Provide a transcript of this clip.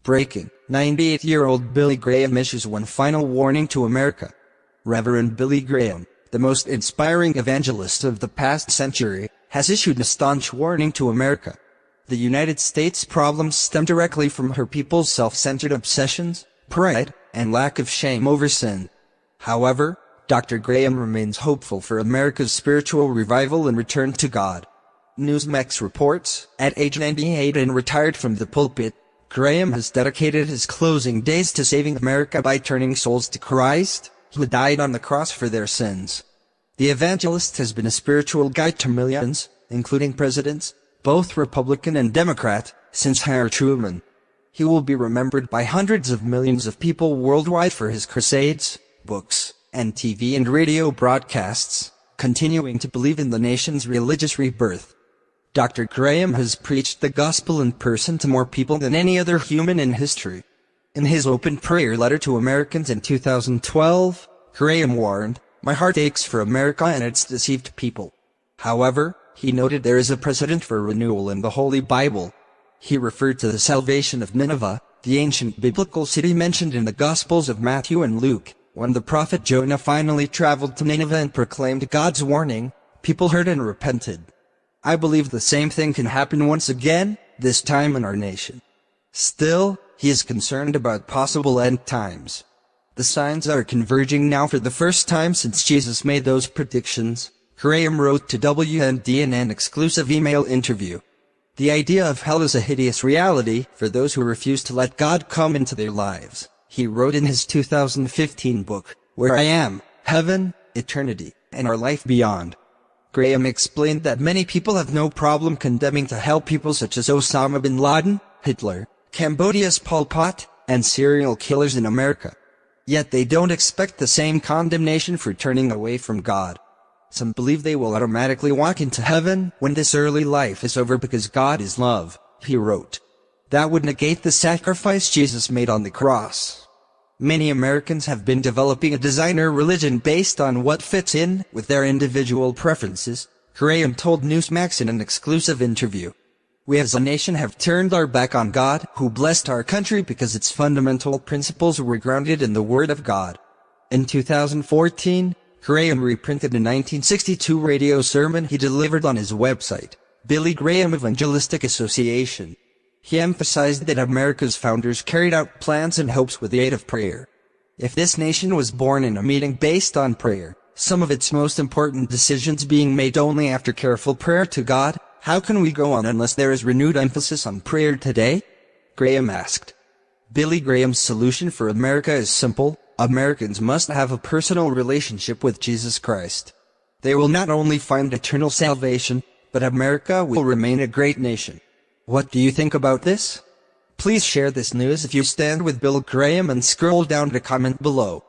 Breaking, 98-year-old Billy Graham issues one final warning to America. Reverend Billy Graham, the most inspiring evangelist of the past century, has issued a staunch warning to America. The United States' problems stem directly from her people's self-centered obsessions, pride, and lack of shame over sin. However, Dr. Graham remains hopeful for America's spiritual revival and return to God. Newsmax reports, at age 98 and retired from the pulpit, Graham has dedicated his closing days to saving America by turning souls to Christ, who died on the cross for their sins. The evangelist has been a spiritual guide to millions, including presidents, both Republican and Democrat, since Harry Truman. He will be remembered by hundreds of millions of people worldwide for his crusades, books, and TV and radio broadcasts, continuing to believe in the nation's religious rebirth. Dr. Graham has preached the gospel in person to more people than any other human in history. In his open prayer letter to Americans in 2012, Graham warned, "My heart aches for America and its deceived people." However, he noted there is a precedent for renewal in the Holy Bible. He referred to the salvation of Nineveh, the ancient biblical city mentioned in the Gospels of Matthew and Luke. When the prophet Jonah finally traveled to Nineveh and proclaimed God's warning, people heard and repented. I believe the same thing can happen once again, this time in our nation. Still, he is concerned about possible end times. The signs are converging now for the first time since Jesus made those predictions, Graham wrote to WND in an exclusive email interview. The idea of hell is a hideous reality for those who refuse to let God come into their lives, he wrote in his 2015 book, Where I Am, Heaven, Eternity, and Our Life Beyond. Graham explained that many people have no problem condemning to hell people such as Osama bin Laden, Hitler, Cambodia's Pol Pot, and serial killers in America. Yet they don't expect the same condemnation for turning away from God. Some believe they will automatically walk into heaven when this earthly life is over because God is love, he wrote. That would negate the sacrifice Jesus made on the cross. Many Americans have been developing a designer religion based on what fits in with their individual preferences, Graham told Newsmax in an exclusive interview. We as a nation have turned our back on God, who blessed our country because its fundamental principles were grounded in the Word of God. In 2014, Graham reprinted a 1962 radio sermon he delivered on his website, Billy Graham Evangelistic Association. He emphasized that America's founders carried out plans and hopes with the aid of prayer. If this nation was born in a meeting based on prayer, some of its most important decisions being made only after careful prayer to God, how can we go on unless there is renewed emphasis on prayer today? Graham asked. Billy Graham's solution for America is simple. Americans must have a personal relationship with Jesus Christ. They will not only find eternal salvation, but America will remain a great nation. What do you think about this? Please share this news if you stand with Bill Graham and scroll down to comment below.